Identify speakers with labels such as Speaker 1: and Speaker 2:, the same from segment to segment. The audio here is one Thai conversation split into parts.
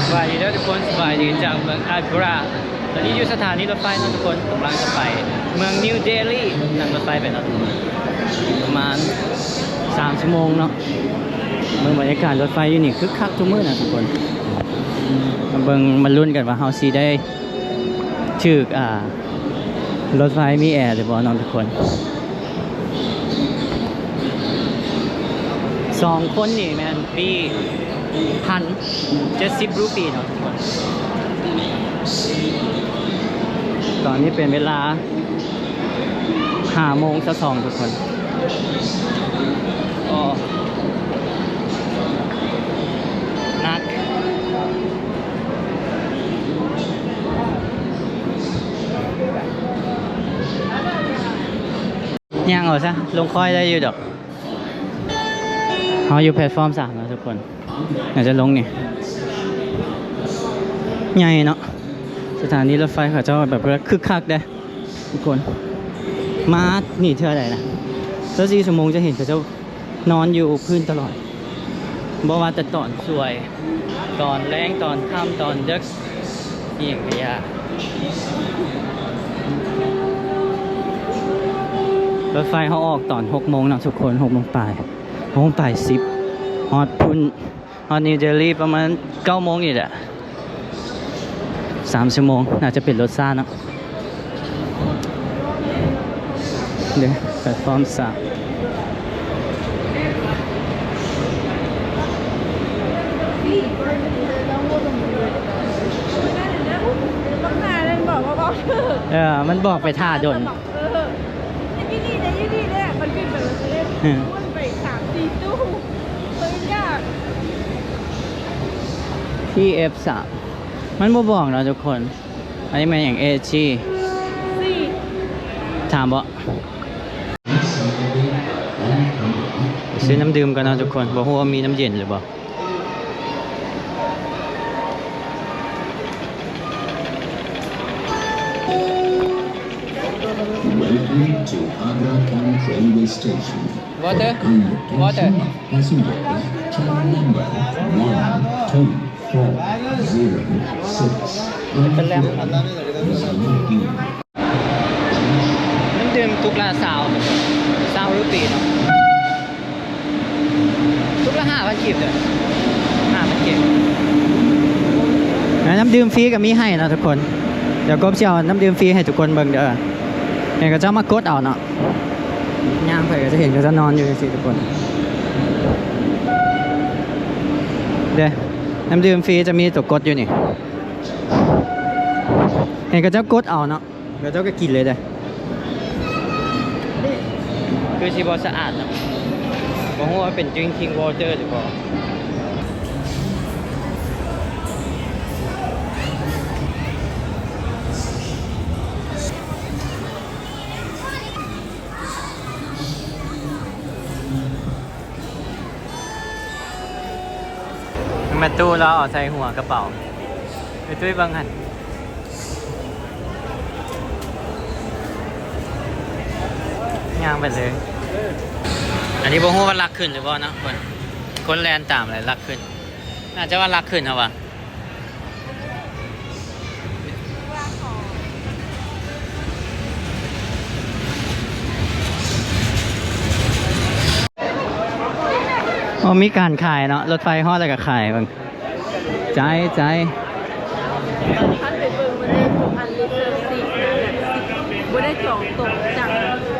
Speaker 1: สบายดีแล้วทุกคนสบายดีจากเมืองอักราตอนนี้อยู่สถานีรถไฟนะทุกคนกำลังจะไปเมืองนิวเดลีนั่งรถไฟไปนะประมาณ3 ชั่วโมงเนาะเมืองบรรยากาศรถไฟอยู่นี่คึกคักทุกมื้อนะทุกคนมาเบิ่งมาลุ้นกันว่าเฮาสิได้ชื่อรถไฟมีแอร์หรือบ่น้องทุกคน2 คนนี่แม่นปี1,070 รูปีเนาะทุกคนตอนนี้เป็นเวลา5 โมงซะ2ทุกคนก็นักย่างเอาซะลงค่อยได้อยู่ดอกเราอยู่แพลตฟอร์ม3นะทุกคนอยากจะลงนี่ใหญ่เนาะสถานีรถไฟเขาเจ้าแบบคึกคักได้ทุกคนมานี่เท่าไหร่นะ4 ชั่วโมงจะเห็นเขาเจ้านอนอยู่พื้นตลอดบอกว่าแต่ตอนสวยตอนแรงตอนค่ำตอนดึกนี่อย่างเงี้ยรถไฟเขาออกตอน6 โมงนะทุกคน6 โมงปลาย6 โมงปลาย10ฮอตพุ่นฮอตนิวเดลีประมาณ9 โมงนี่แหละ3 ชั่วโมงน่าจะเป็นรถซ่าเนาะเดี๋ยวแพลตฟอร์ม3มันบอกไปท่าดน
Speaker 2: ยี่นี่เนี่ยมันเป็นแบบเล่นมันไป3-4 ตู้เฮ้ยยาก
Speaker 1: ที่ F3 มันบ่บอกเราทุกคนอันนี้มันอย่าง AG ถามบ่ซื้อน้ำดื่มกันนะทุกคนบอกว่ามีน้ำเย็นหรือบ่
Speaker 3: Welcome to Agra Camp Railway Station.
Speaker 1: Water?
Speaker 3: For
Speaker 1: Water?
Speaker 3: passengers, train number 124006.
Speaker 1: เป็นแล้วน้ำดื่มทุกละ20 รูปีเนาะทุกละ5,000 กีบเลย5,000 กีบน้ำดื่มฟรีก็มีให้นะทุกคนเดี๋ยวก็จะเอาน้ำดื่มฟรีให้ทุกคนเบิ่งเด้อเห็นก็จะมากดเอาเนาะย่างไปก็จะเห็นก็จะนอนอยู่สิทุกคนเด้อน้ำดื่มฟรีจะมีตัวกดอยู่นี่เห็นก็จะกดเอาเนาะก็จะก็กินเลยเด้อคือสิบ่สะอาดเนาะบ่ฮู้ว่าเป็น drinking water หรือบ่มาตู้แล้วเอาใส่หัวกระเป๋าไปตุ้ยบังหันย่างไปเลยอันนี้บ่ฮู้ว่ารักขึ้นหรือบ่เนาะคนแลนตามอะไรรักขึ้นน่าจะว่ารักขึ้นเหรอวะมีการขายเนาะรถไฟฮอดอะไรก็ขายบ้างใจ
Speaker 2: คันไปเบิ่งมันได้6,000 ลิตร4นะแบบบ่ได้จองตรงจาก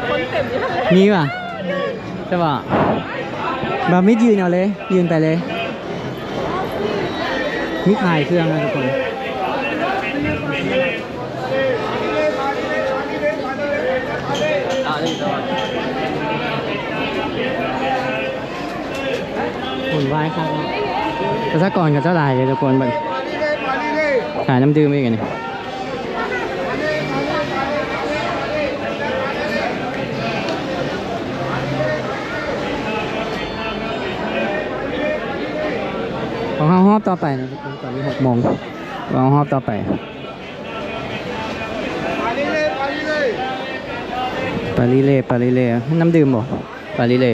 Speaker 2: คนเต็มอยู่เลย
Speaker 1: มีป่ะใช่ป่ะแบบไม่ยืนเอาเลยยืนไปเลยมีขายเครื่องนะทุกคนหุ่นวายครับแต่ถ้าก่อนกับเจ้าลายเลยทุกคนแบบขายน้ำดื่มอีกนี่ของห้องต่อไปนะทุกคนตอนนี้6 โมงของห้องต่อไปปาลิเล่น้ำดื่มบ่ปาลิเล่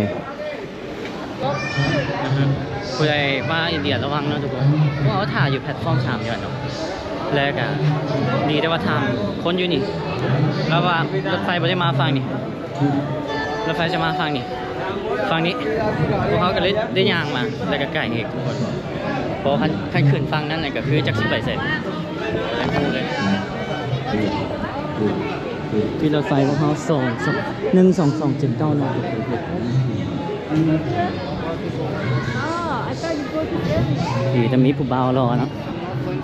Speaker 1: ค ผู้ใดมาอินเดียระวังเนาะทุกคนเพราะเขาถ่ายอยู่แพลตฟอร์ม3อยู่เนาะแล้วก็ดีได้ว่าทำคนอยู่นี่แล้วว่ารถไฟไม่ได้มาฟังนี่รถไฟจะมาฟังนี่ฟังนี้พวกเขาก็เลยได้ยางมาแล้วก็ไก่อีกทุกคนเพราะคันขึ้นฟังนั่นเลยก็คือจักสิบใบเสร็จแล้วพูดเลยที่รถไฟพวกเขา12279นทุกคน
Speaker 2: I thought you go to Delhi
Speaker 1: อยู่จะมีผู้บ่าวรอเนาะ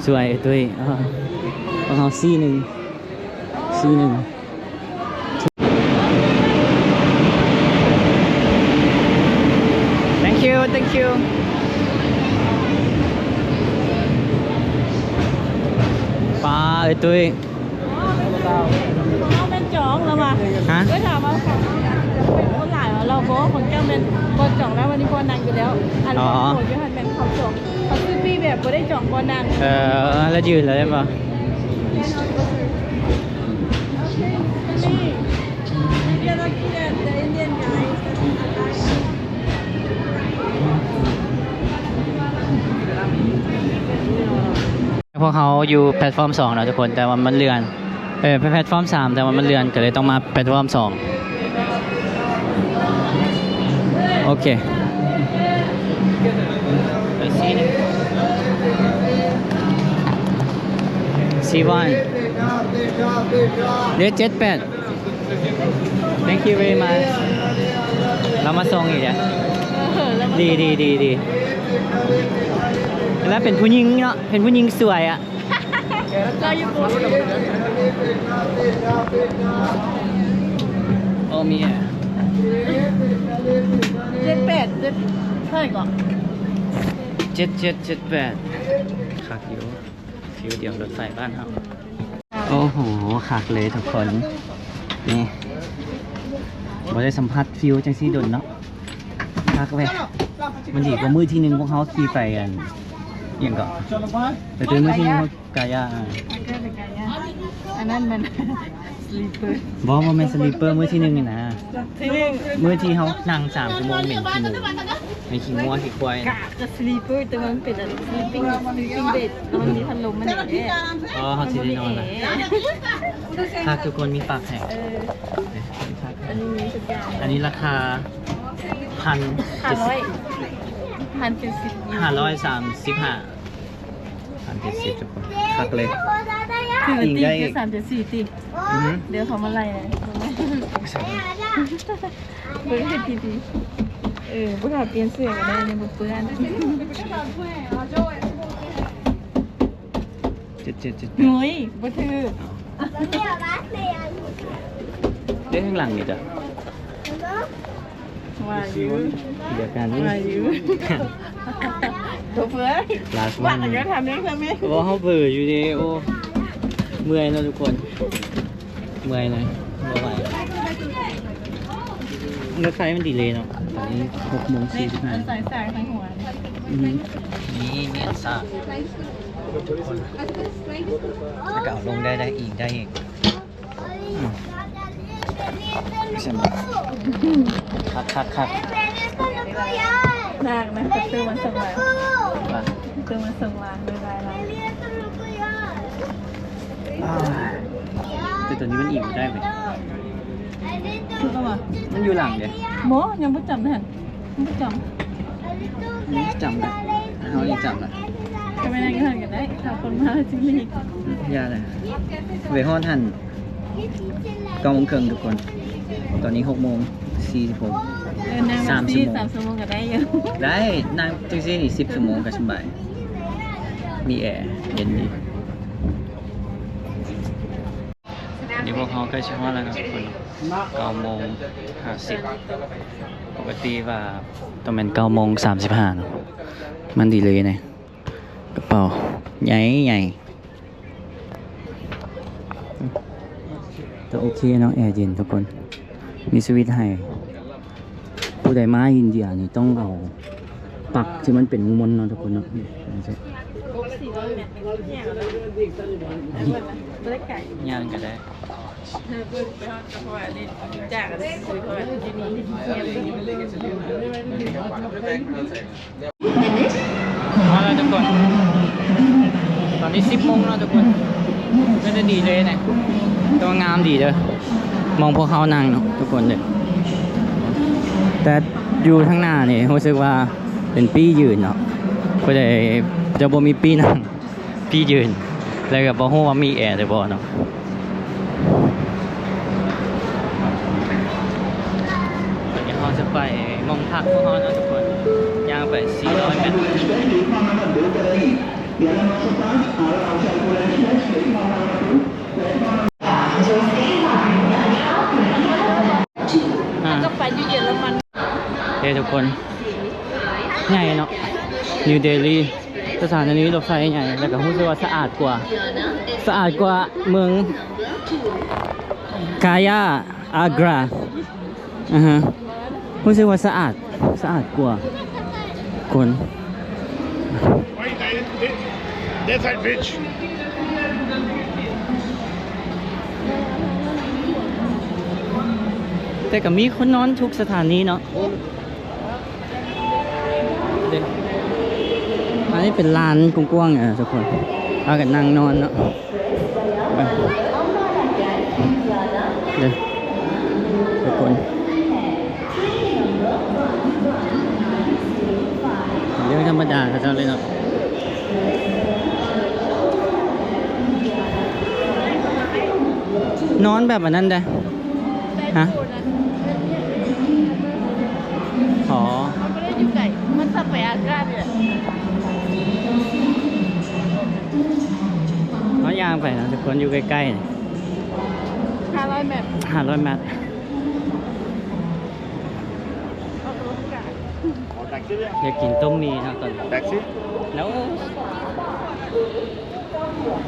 Speaker 1: สวยด้วยพวกเขาซี่หนึ่งthank you ปลาตุ้ย
Speaker 2: เขาเป็นจองแล้วว่ะ
Speaker 1: ฮะ
Speaker 2: ก็ถามว่าของเป็นคนหลายเราบอกว่าของเจ้าเป็นบอลจองแล้ววันนี้บอลนางอยู่แล้วอันนี้โหดยูฮันเป็นเขาจองเขาซื้อปีแบบบ่ได้จองบอลนาง
Speaker 1: แล้วยืนเลยได้ปะ
Speaker 2: นี่ You're looking at the Indian guys
Speaker 1: พวกเขาอยู่แพลตฟอร์ม2นะทุกคนแต่ว่ามันเลื่อนแพลตฟอร์ม3แต่ว่ามันเลื่อนก็เลยต้องมาแพลตฟอร์ม2โอเคไปC1 เดี๋ยว78 thank you very much เรามาส่งอีกอ่ะดีแล้วเป็นผู้หญิงเนาะเป็นผู้หญิงสวยอ่ะ
Speaker 2: เราอยู่บน
Speaker 1: โอ้มีอ่ะ
Speaker 2: 78เท่าไหร่ก่อน
Speaker 1: 7778คักอยู่ฟิวเดียวรถไฟบ้านเฮาโอ้โหคักเลยทุกคนนี่บ่ได้สัมผัสฟิวจังซี่ดนเนาะคักเว้ยมันดีกว่ามื้อที่1พวกเฮาขี่ไปกันอหยังก็แต่ตัวมื้อที่1เฮากายา
Speaker 2: อันนั้นมันสลีปเปอร์
Speaker 1: บ่แม่นสลีปเปอร์มื้อที่1นี่นะ
Speaker 2: ที่นึง
Speaker 1: มื้อที่เฮานั่ง3ชั่วโมงเหม็นขี้หมูไม่ขี้งัวขี้ควาย
Speaker 2: กะจะสลีปเปอร์แต่มันเป็นอะไรสลีปปิ้งเบดแล้วมันมีพัดลมมันอย่างนี้
Speaker 1: อ๋อเฮาสิได้นอนล่ะคักทุกคนมีปากแห้ง
Speaker 2: อันนี้มีทุกอย่าง
Speaker 1: อันนี้ราคา1,535 ทุกคนคักเลย
Speaker 2: คือ
Speaker 1: ยิง
Speaker 2: ตี
Speaker 1: ได้
Speaker 2: จะ3.4ตีเดี๋ยวเขามาไล่เลยเบื่อให้ทีพวกเราเปลี่ยนเสื้อกันได้ในบุเปื้อน
Speaker 1: 7
Speaker 2: หนุ่ยบ่ถือ
Speaker 1: เด้ข้างหลังนี่จ้ะ
Speaker 2: ว่าอยู่
Speaker 1: เดี๋ยวกันนี่
Speaker 2: ว่าอยู่ตัวเปื้อน
Speaker 1: last
Speaker 2: ว่า
Speaker 1: one
Speaker 2: แต่ก็ทำได้ใช่ไหม
Speaker 1: ว่าเขาเบื่ออยู่ดีโอ้เมื่อยนะทุกคนเมื่อยเลยบ่ไหวรถไฟมันดีเลยเนาะตอนนี้6:45
Speaker 2: ใส่สายทั้งหัว
Speaker 1: นี่เมียนซ่าแล้วก็เอาลงได้อีกใช่ไหมคัก
Speaker 2: นางนะประตูมันส่งมา
Speaker 1: ว่า
Speaker 2: ประตูมันส่งมาไม่ได้แล้ว
Speaker 1: แต่ตัวนี้มันอิ่มได้ไหม
Speaker 2: คือก็ว่า
Speaker 1: มันอยู่หลังเดี๋ยว
Speaker 2: โมยังไม่จำได้ยังไม่จ
Speaker 1: จำได้เขายังจำได้
Speaker 2: ำก็ไม่ได้กันได้ถ้าคนมาจริงๆ
Speaker 1: ยาเลยเวฮอนทัน9:30ทุกคนตอนนี้6:46
Speaker 2: นั่ง
Speaker 1: 3
Speaker 2: 3 ชั่วโมงก็ได้เยอะ
Speaker 1: ได้นั่งแท็กซี่นี่10 ชั่วโมงก็สบายมีแอร์เย็นดีนี่พวกเขาใกล้ชิฮอดแล้วครับทุกคน9:50ปกติว่าต้องเป็น9:35เนอะมันดีเลยเนี่ยกระเป๋าใหญ่แต่โอเคเนาะแอร์เย็นทุกคนมีสวิตช์ให้ผู้ใดมาอินเดียนี่ต้องเอาปักที่มันเป็นมนต์เนาะทุกคนเนาะนี่ย่างก็ได้
Speaker 4: The next
Speaker 1: แล้วทุกคน ตอนนี้10 โมงแล้วทุกคนไม่ได้ดีเลยเนี่ยตัวงามดีเลยมองพวกเขานั่งเนาะทุกคนเลยแต่อยู่ข้างหน้านี่รู้สึกว่าเป็นปี้ยืนเนาะก็เลยจะบ่มีปี้นั่งปี้ยืนแล้วก็บ่ฮู้ว่ามีแอร์หรือบ่เนาะตอนนี้เราจะไปมองพักของเราเนาะทุกคนย่างไป400 เมตร
Speaker 2: ก็ไปอยู่เยอรมัน
Speaker 1: เฮ้ยทุกคนใหญ่เนาะนิวเดลีสถานีรถไฟใหญ่แล้วก็รู้สึกว่าสะอาดกว่าเมืองกายาอากรารู้สึกว่าสะอาดกว่าคน
Speaker 4: That's that bitch.
Speaker 1: แต่ก็มีคนนอนทุกสถานีเนาะอันนี้เป็นลานกว้างๆทุกคนเอากันนั่งนอนเนาะไปเดี๋ยวทุกคนเรื่องธรรมดาเขาเจ้าเลยเนาะนอนแบบอันนั้นได้ฮะอ๋อ
Speaker 2: มันไม่ได้อยู่ไกลมันสับไปอากาศเนี่ย
Speaker 1: เขาย่างไปนะทุกคนอยู่ใกล้ๆนี่
Speaker 2: 500 เมตร
Speaker 1: 500 เมตร
Speaker 2: ออกรถกัน
Speaker 4: Taxi.
Speaker 1: อยากกินต้มมีนะตอนนี้
Speaker 4: Taxi.
Speaker 1: แล้ว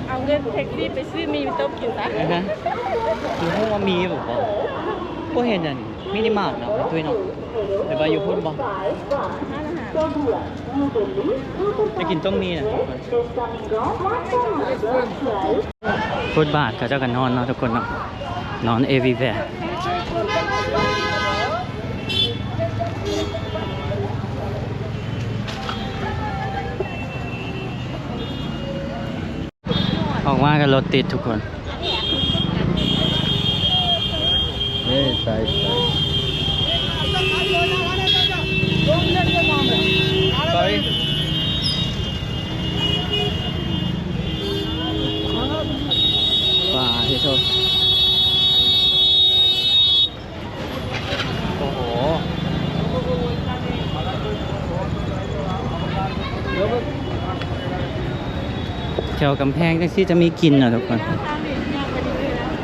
Speaker 2: เอาเงินแท็กซี่ไปซื้อมีต้มกินซะ
Speaker 1: นะอยู่ห้องว่ามีบอกว่าพวกเห็นอันมินิมาร์ทเนาะด้วยเนาะหรือว่าอยู่พุ่นบอก
Speaker 2: ร้านอาหาร
Speaker 1: จะกินต้มมีนะฟุตบาทเขาเจ้ากันนอนเนาะทุกคนเนาะนอนเอวีแวร์ออกมากันรถติดทุกคน
Speaker 4: Hey, size.
Speaker 1: Sorry ป่าที่โชว์โอ้โหแถวกำแพงจังซี่จะมีกินอ่ะทุกคน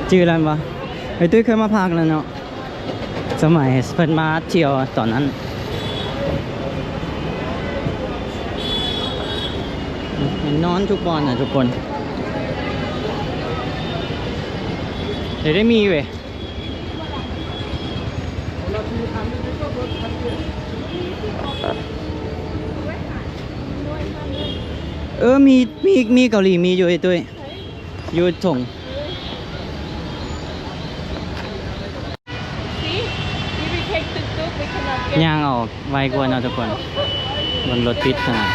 Speaker 1: ชื่ออะไรวะไอ้ตุ้ยเคยมาพักแล้วเนาะสมัยเพิ่นมาเที่ยวตอนนั้นนอนทุกบอลน่ะทุกคนเดี๋ยวได้มีเว้ยมีเกาหลีมีอยู่ไอ้ตุ้ยอยู่ส่งย่างออกไวกว่าเนาะทุกคนบนรถติดขนาด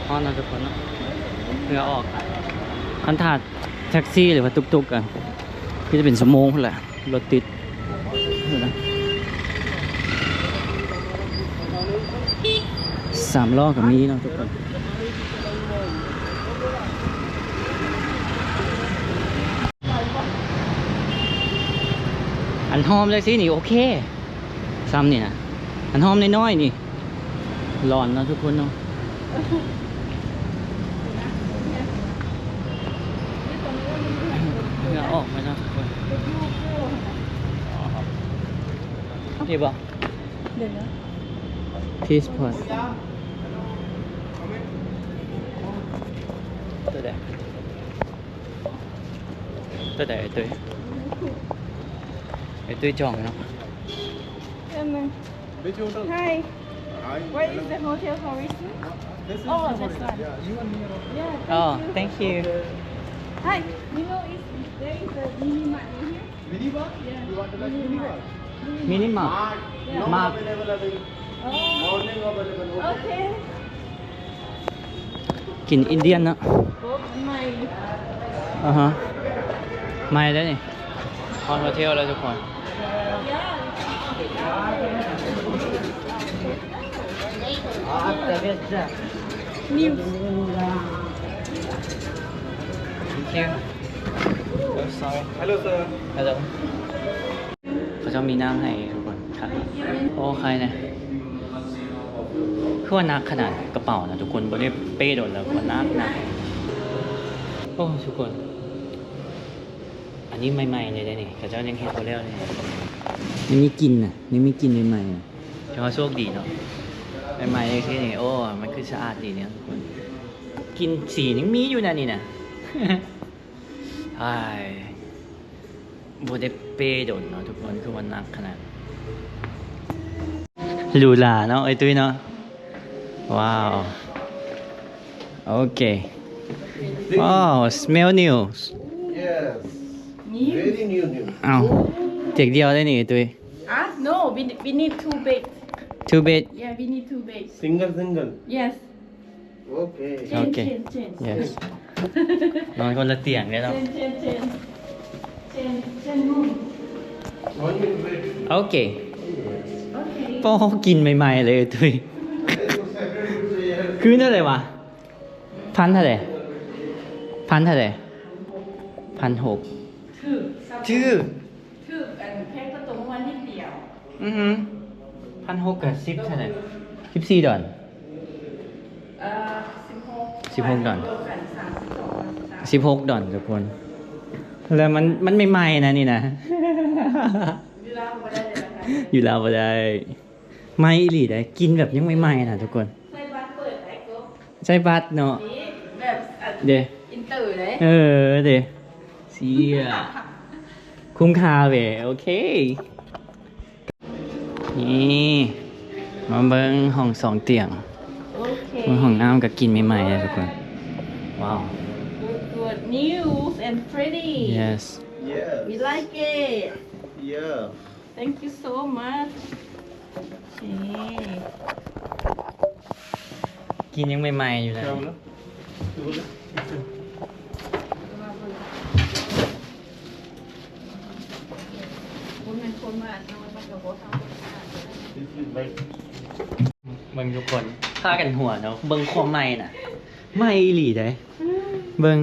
Speaker 1: พอเนาะทุกคนเนาะเหงื่อออกคันถาดแท็กซี่หรือว่าตุกๆอ่ะก็จะเป็นชั่วโมงแหละรถติดนะ3 ล้อกับมีเนาะทุกคนอันหอมเลยสินี่โอเคซ้ำนี่นะอันหอมน้อยๆนี่ร้อนเนาะทุกคนเนาะเหงื่อออกไหมเนาะทุกคนนี่บอก
Speaker 2: เดี๋ยวนะ
Speaker 1: ทีสพอร์ตตัวใดไอ้ตุ้ยจองเนาะ
Speaker 4: Which hotel?
Speaker 2: Hi
Speaker 4: Hi.
Speaker 2: where is the hotel for Wisnu
Speaker 4: This is
Speaker 2: Oh,
Speaker 4: the
Speaker 2: this
Speaker 4: hotel.
Speaker 2: one.
Speaker 4: Yeah, you and me are okay.
Speaker 2: yeah
Speaker 1: Oh thank you
Speaker 2: Hi you know is there is a mini mart in here
Speaker 4: Mini bar? You want to like mini bar?
Speaker 1: มินิมาร์
Speaker 4: No
Speaker 1: Mark.
Speaker 4: available. Morning available.
Speaker 2: โอเค
Speaker 1: กินอินเดียนเนาะ
Speaker 2: โบ๊ะใหม่
Speaker 1: อ่าฮะไม่ได้นี่คอนมาเที่ยวแล้วทุกคน
Speaker 2: นิว
Speaker 1: Thank you. Oh, sorry.
Speaker 4: Hello, sir.
Speaker 1: Hello. เขาจะมีน้ำให้ทุกคนครับโอ้ใครเนี่ยคือว่านักขนาดกระเป๋านะทุกคนบนนี้เป้โดนแล้วก็นักโอ้ทุกคน อันนี้ใหม่ๆเลยได้นี่เขาเจ้ายังเห็นเขาแล้วนี่นี่มีกินน่ะนี่มีกินใหม่ๆน่ะเฉพาะโชคดีเนาะใหม่ๆเลยที่นี่โอ้มันคือสะอาดดีเนี่ยทุกคน กินสียังมีอยู่นะนี่นะ ไอ้โบเดเป้โดนเนาะทุกคนคือวันนักขนาดหรูหราเนาะไอ้ตุ้ยเนาะว้าวโอเคว้าว smell new
Speaker 4: Yes.
Speaker 2: นิว
Speaker 4: Very new.
Speaker 1: อ้าวเจ็กเดียวได้นี่ไอ้ตุ้ย
Speaker 2: อ่ะ no we need two bed
Speaker 1: two bed
Speaker 2: yeah we need two bed
Speaker 4: Single.
Speaker 2: yes
Speaker 4: Okay.
Speaker 2: change
Speaker 1: Okay.
Speaker 2: change
Speaker 1: yes นอนคนละเตียงเลยเนาะ
Speaker 2: change room
Speaker 4: One minute wait.
Speaker 1: โอเค
Speaker 2: okay
Speaker 1: โป้กินใหม่ๆเลยไอ้ตุ้ย คืนเท่าไหร่วะพันเท่าไหร่1,600ชื่อ
Speaker 2: คืออันแค่ก็ตรงวันนิดเดียว
Speaker 1: 1,600กับ10เท่าไหร่14 ดอล
Speaker 2: 16
Speaker 1: 16 ดอล
Speaker 2: ตัวกัน32
Speaker 1: 16 ดอลทุกคน แล้วมันไม่ใหม่นะนี่นะ
Speaker 2: อยู่ลาวบ่ได้เลยนะคะ
Speaker 1: อยู่ลาวบ่ได้ไม่อีหลีได้กินแบบยังไม่ใหม่นะทุกคน
Speaker 2: ใส่บัตรเปิดได้ก็
Speaker 1: ใช่บัตรเนาะ
Speaker 2: นี่แบบอัน
Speaker 1: เด
Speaker 2: อินเตอร์เลย
Speaker 1: เดเสียคุ้มค่าเว้ยโอเค นี่มาเบิ้งห้อง2 เตียง
Speaker 2: โอเค
Speaker 1: เบิ้งห้องน้ำก็กินใหม่ๆเลยทุกคน ว้าว
Speaker 2: good news and pretty
Speaker 1: yes
Speaker 4: Yes.
Speaker 2: we like it
Speaker 4: Yeah.
Speaker 2: thank you so much โอเค
Speaker 1: กินยังใหม่ๆอยู่เลย
Speaker 2: คุณเป็นคนมาทำมันกับโบทำ
Speaker 4: This is like
Speaker 1: เบิ่งทุกคนฆ่ากันหัวเนาะเบิ่งความใหม่น่ะไม่อีหลีได้เบิ่ง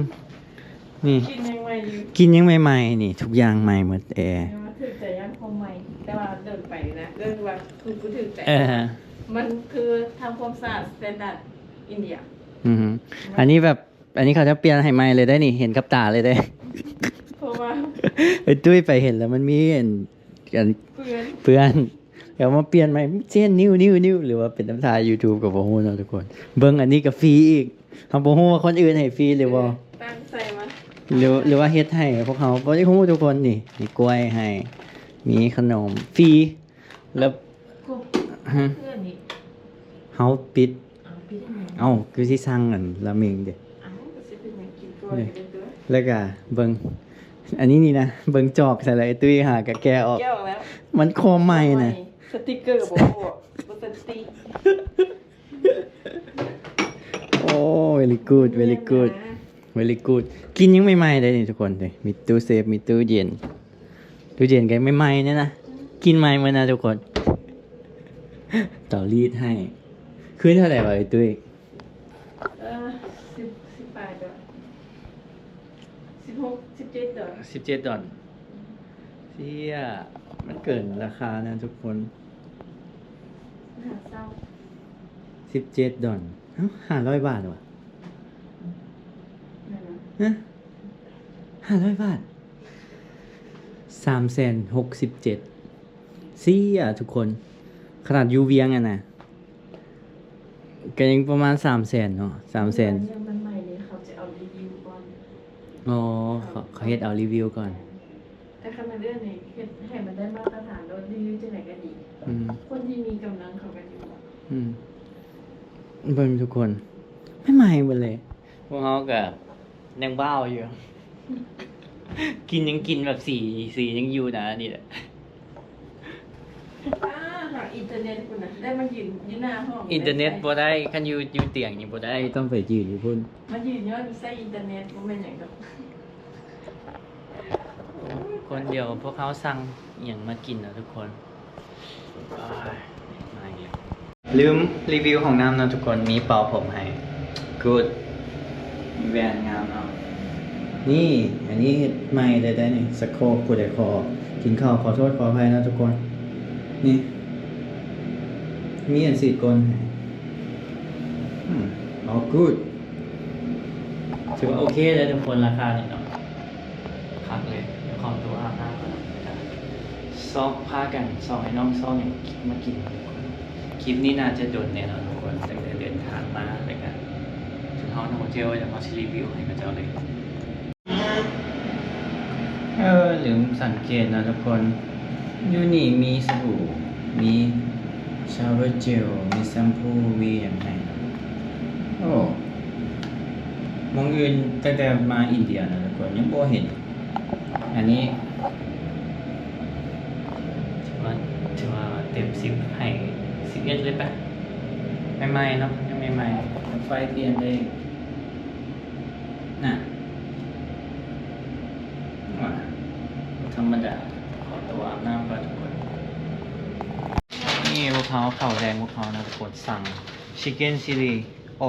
Speaker 1: นี่
Speaker 2: กินยังไงอยู่
Speaker 1: กินยังใหม่ๆนี่ ทุกอย่างใหม่หมดแอร์
Speaker 2: มาถือใจย่างคงใหม่ แต่ว่าเดินไปนะเดินว่าคือกูถือใจ มันคือทำความสะอาดสแตนดาร์ดอินเดีย
Speaker 1: อือหืออันนี้แบบอันนี้เขาจะเปลี่ยนให้ใหม่เลยได้นี่เห็นกับตาเลยได้
Speaker 2: เพราะว่า
Speaker 1: ไอ้ตุ้ยไปเห็นแล้วมันมีอัน
Speaker 2: เพื่อน
Speaker 1: เพื่อนเดี๋ยวมาเปลี่ยนใหม่เช่นนิ้วหรือว่าเป็นน้ำตา YouTube กับโบฮูเนาะทุกคน เบิ่งอันนี้กับฟรีอีกทำโบฮูว่าคนอื่นให้ฟรีหรือว่า
Speaker 2: ตั้งใจมา
Speaker 1: หรือว่าเฮ็ดให้พวกเขาบ่ได้ฮู้ทุกคนนี่มีกล้วยให้ มีขนมฟรีแล้ว
Speaker 2: กู
Speaker 1: ฮะ
Speaker 2: เพื่อนนี่
Speaker 1: เฮาปิด
Speaker 2: เอาไปได้ไง
Speaker 1: เอ้าคือสิสั่งอันราเมงเด้
Speaker 2: เอาก็สิเป็นอย่างกินกล้วยเป็นตัว
Speaker 1: แล้วก็เบิ่งอันนี้นี่นะเบิ่งจอกใส่เลยตุ้ยหากะแกออก
Speaker 2: แก้วแล้ว
Speaker 1: มันโคมใหม่นะ
Speaker 2: สติกเกอร์บอกว่าบนสติ
Speaker 1: โอ้ very good กินยังใหม่ๆเลยนี่ทุกคนเลยมีตู้เซฟมีตู้เย็นก็ใหม่ๆเนี่ยนะกินใหม่มานะทุกคน ต่อรีดให้คืนเท่าไหร่วะไอ้ตุ้ย
Speaker 2: 18 ดอล16 17 ดอล
Speaker 1: 17 ดอลเชี่ยมันเกินราคานะทุกคน
Speaker 2: หาเศร้า
Speaker 1: 17 ดอลเอ้า500 บาทว่ะ
Speaker 2: นั่นนะ
Speaker 1: ฮะ500 บาท367,000เชี่ยทุกคนขนาดยูเวียงอ่ะนะก็ยังประมาณ300,000เนาะ300,000
Speaker 2: ยังมันใหม่เลยเขาจะเอารีวิวก่อน
Speaker 1: อ๋อเขาเฮ็ดเอารีวิวก่อน
Speaker 2: แต่ขนาดเรื่องนี้เฮ็ดให้มันได้มาตรฐานแล้วรีวิวจะไหนก็ดี
Speaker 1: อืม
Speaker 2: คนที่มีกำลังเขาก็อยู่อะ
Speaker 1: อืมเบิ่งทุกคนไม่ใหม่หมดเลยพวกเขาก็ยังบ้าวอยู่ กินยังกินแบบสียังอยู่นะนี่แหละ
Speaker 2: หาอินเทอร์เน็ตคุณนะได้มายืนหน้าห้อง
Speaker 1: อินเทอร์เน็ตบ่ได้คันอยู่เตียงนี่บ่ได้ต้องไปยืนอยู่พุ่น
Speaker 2: มายืนย้อนใช้อินเทอร์เน็ตบ่แม่นหยังดอก
Speaker 1: คนเดียวพวกเขาสั่งอหย่างมากินนะทุกคนมาอีกแล้วลืมรีวิวของน้ำนะทุกคนมีเป่าผมให้ good มีแวนงามเนาะนี่อันนี้ไม่ได้นี่สโคปกูได้คอกินข้าวขอโทษขออภัยนะทุกคนนี่มีอันสีดกลให้อ๋อ good ถือว่าโอเคเลยทุกคนราคาเนี่ยเนาะพักเลยของตัวอาบน้ำกันซอกพากันซอกให้น้องซอกอย่างมากินทุกคนคลิปนี้น่าจะโดนแน่นอนทุกคนตั้งแต่เดินทางมาเลยกันถึงห้องโฮเทลจะมารีวิวให้กับเจ้าเลยลืมสังเกตนะทุกคนอยู่นี่มีสบู่มีชาวเวอร์เจลมีแชมพูมีอย่างไรโอ้มองอื่นตั้งแต่มาอินเดียนะทุกคนยังบ่เห็นอันนี้ถือว่าเต็ม10ให้11เลยปะใหม่ๆเนาะยังใหม่ๆไฟเปลี่ยนได้น่ะธรรมดาขอตัวอาบน้ำก่อนทุกคนนี่พวกเขาเข่าแรงพวกเขานะทุกคนสั่ง Chicken Chili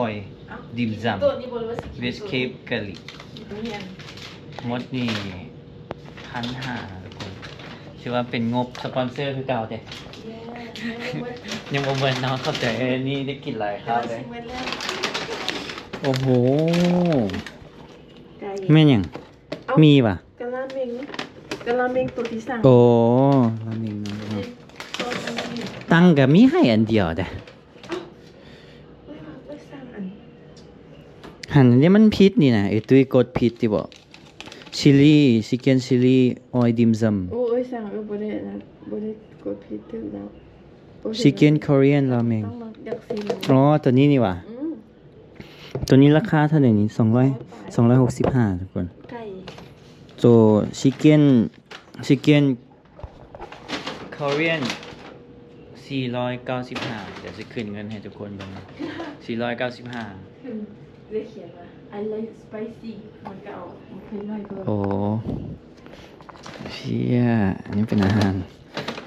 Speaker 1: Oil Dim Sum
Speaker 2: ตัวนี้บ่รู้ว่าสิ
Speaker 1: with Cape Curry
Speaker 2: นี่อัน
Speaker 1: หมดนี่1,500นะทุกคนชื่อว่าเป็นงบสปอนเซอร์คือเก่าเด้ยังบ่เบิ่นเนาะเข้าใจนี่ได้กินหลายครั้งเลยโอ้โหแม่นหยังมีป่ะ
Speaker 2: กะลาเมงตัวที่สั่ง
Speaker 1: โอ้ราเมงเนาะตังก็มีให้อันเดียวเด้หันอันนี้มันผิดนี่นะไอ้ตุ้ยกดผิดที่บอกชิลี่ชิคเก้นชิลี่ออยดิมซัม
Speaker 2: โอ้ยสั่งบ่ได้นะบ่ได้กดผิดถึงแล้ว
Speaker 1: ชิคเก้นคอเรียนราเมง
Speaker 2: ต้องมาอยากซิม
Speaker 1: อ๋อตัวนี้นี่ว่ะตัวนี้ราคาเท่าไหร่นี่265ทุกคน
Speaker 2: ไก่
Speaker 1: ตัวชิคเก้นคอเรียน495เดี๋ยวจะขึ้นเงินให้ทุกคนเบิ่ง495
Speaker 2: คือได้เขียนว่า I like spicy มันก็เอามันเคยไล่เพิ่ม
Speaker 1: โอ้เชี่ยอันนี้เป็นอาหาร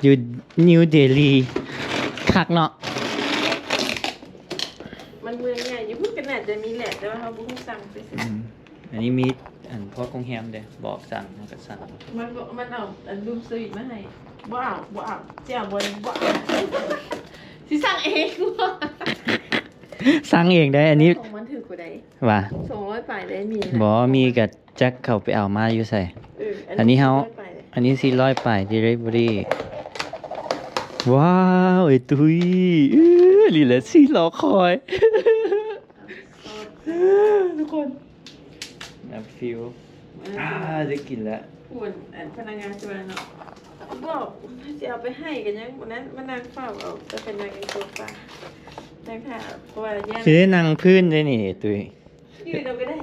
Speaker 1: อยู่นิวเดลีคักเนาะ
Speaker 2: มันเมืองใหญ่อยู่พูดกันอาจจะมีแหละแต่ว่าเขาบ่ฮู้สั่งไปสิ
Speaker 1: อันนี้มีอันพวกโรงแรมเด้บอกสั่งมันก็สั่ง
Speaker 2: มันเอาอันรูมสวีทมาให้บ่เอาเจ้าบ่เอาสิสั่งเองว่ะ
Speaker 1: สั่งเองได้อันนี้
Speaker 2: ของมันถือกว่าใด
Speaker 1: ว่า
Speaker 2: 200ปลายได้มี
Speaker 1: บ่มีกับแจ็คเข้าไปเอามาอยู่ใส่ อันนี้อันนี้400ไป delivery ว้าวไอ้ตุ้ยนี่แหละที่รอคอยทุกคนแบบฟิลได้กินแล้ว
Speaker 2: อุ่นอันพนักงานชวนเนาะบอกจะเอาไปให้กันยังวันนั้นมานั่งเฝ้าเอาจะเป็นนางโซฟานั่งค่ะเพราะว่าแย่
Speaker 1: สิได้นั่งพื้นได้นี่ตุ้ย
Speaker 2: ยืนเราก็ได้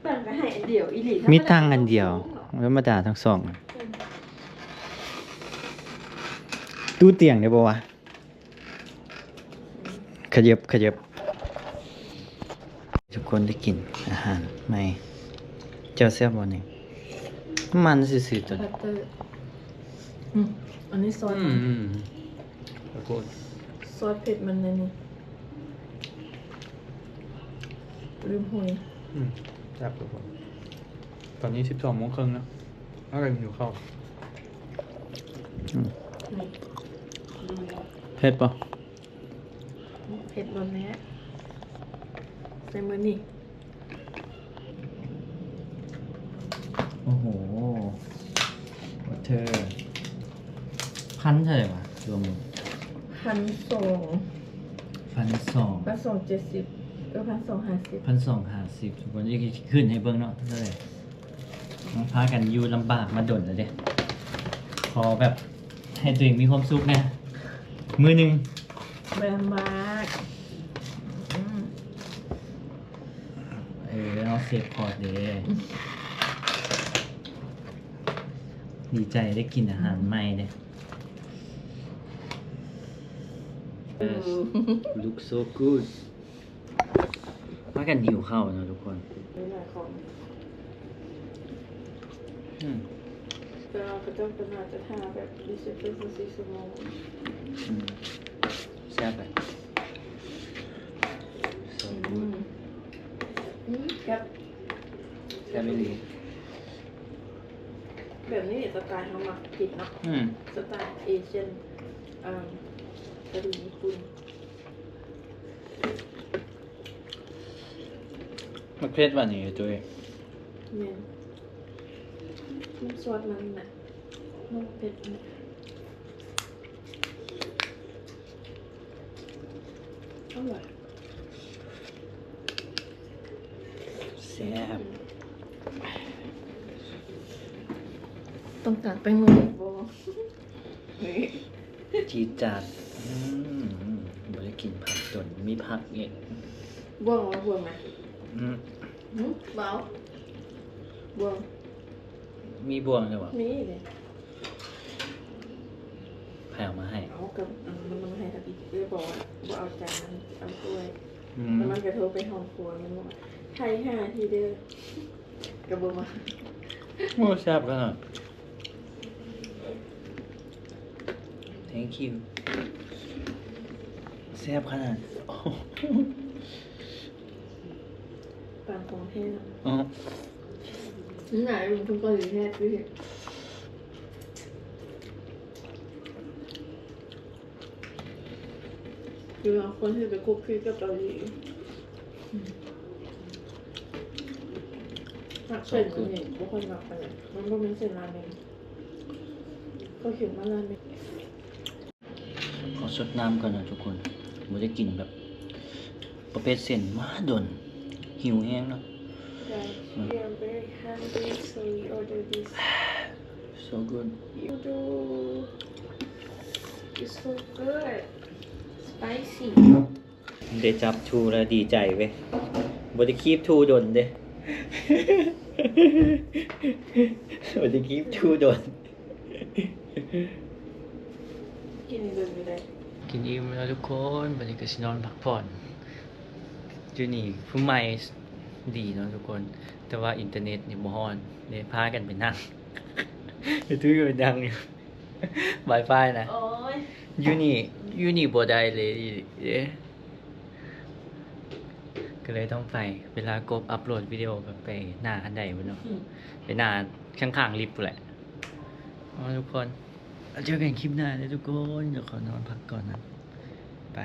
Speaker 2: ตั้งก็ให้อันเดียวอีหลี
Speaker 1: มีตังค์อันเดียวธรรมดาทั้งสองตู้เตียงได้ป่าวะขยับทุกคนได้กินอาหารไหมเจ้าแซ่บบ่นี่มันซื่อๆตัว
Speaker 2: บัตเตอร์อันนี้ซอส
Speaker 1: ขอบคุณ
Speaker 2: ซอสเผ็ดมันเลยนี่ลืมหวย
Speaker 1: แซ่บทุกคนตอนนี้12:30แล้วน่าจะหิวข้าวเผ็ดป่ะ
Speaker 2: เผ็ดร้อนแน่ใส่มือนี่
Speaker 1: โอ้โหเธอพันเท่าไหร่วะรวม
Speaker 2: 1,200
Speaker 1: 1,200
Speaker 2: 1,270ก็1,250
Speaker 1: 1,250ทุกคนอีกขึ้นให้เบิ่งเนาะเท่าไหร่ต้องพากันอยู่ลำบากมาดนแล้วเด้ขอแบบให้ตัวเองมีความสุขนะมือหนึ่ง
Speaker 2: แบมมาก
Speaker 1: เอาเซฟพอร์ตเด้ ดีใจได้กินอาหารใหม่เนี่ย Look so good ว่ากันหิวข้าวนะทุกคน
Speaker 2: มีหลายของ
Speaker 1: อืม
Speaker 2: แต่เราก็ต้องเป็นอาจจะทาแบบดิเซปเปอร์ซีสมอง
Speaker 1: อืมแซ่บไป so good
Speaker 2: ครับ
Speaker 1: แซ่บไม่ดี
Speaker 2: แบบนี้สไตล์เขามักกินเนาะ
Speaker 1: อืม
Speaker 2: สไตล์เอเชียนกะหรี่ญี่ปุ่น
Speaker 1: มันเผ็ดกว่านี้ตัวเอง
Speaker 2: เมนมันซอสมันน่ะมันเผ็ดนะอร่อย
Speaker 1: แซ่บ
Speaker 2: ต้องการไปเมืองบอนี่
Speaker 1: จีดจัดบ่ได้กินผักจนมีผักเอง
Speaker 2: บ่วงมาบ่วงไหม
Speaker 1: อืม
Speaker 2: เบาบ่วง
Speaker 1: มีบวงเลยวะ
Speaker 2: มีเลย
Speaker 1: แผ่วมาให้
Speaker 2: เอากับมันให้ทักอีกเรียกบอกว่าบ่เอาจานเอาถ้วย
Speaker 1: อืม
Speaker 2: แล้วมันก็โทรไปห้องครัวมันบอกว่าไทย5 ทีเด้อก็บ่มา
Speaker 1: โอ้แซ่บขนาด thank you แซ่บขนาดโอ้
Speaker 2: ตามของเทศ
Speaker 1: อ๋อ
Speaker 2: นี่ไหนลุงทุกคนอยู่เทศพี่คือเอาคนที่ไปคุกคีกับเกาหลีหมักเส้นมันนี่บุคคลหมักไปเนี่ยมันก็เป็นเส้นราเมงก็เขียนว่าราเมง
Speaker 1: ขอสดน้ำก่อนนะทุกคนบ่ได้กินแบบ ประเภทเส้นมาดนหิวแห้งเนาะ
Speaker 2: Guys, we are very hungry, so we order this.
Speaker 1: so good
Speaker 2: You do. It's so good. Spicy.
Speaker 1: ได้จับทูแล้วดีใจเว้ยบ่ได้คีบทูดนเด้ บ่ได้คีบทูดน
Speaker 2: กินเลยไม่ได้
Speaker 1: กินอิ่มแล้วทุกคนบัดนี้ก็สินอนพักผ่อนอยู่นี่ผู้ใหม่ดีเนาะทุกคน แต่ว่าอินเทอร์เน็ตนี่บ่ฮ้อนเลยพากันไปนั่ง ทุกคนนั่งอยู่ Wi-Fi นะ
Speaker 2: โอ้ย
Speaker 1: อยู่นี่บ่ได้เลยเด้ก็เลยต้องไปเวลากบอัปโหลดวิดีโอก็ไปหน้าอันใดบ่เนาะไปหน้าข้างๆลิฟต์พู้นแหละทุกคนเจอกันคลิปหน้าเลยทุกคนเดี๋ยวขอนอนพักก่อนนะไป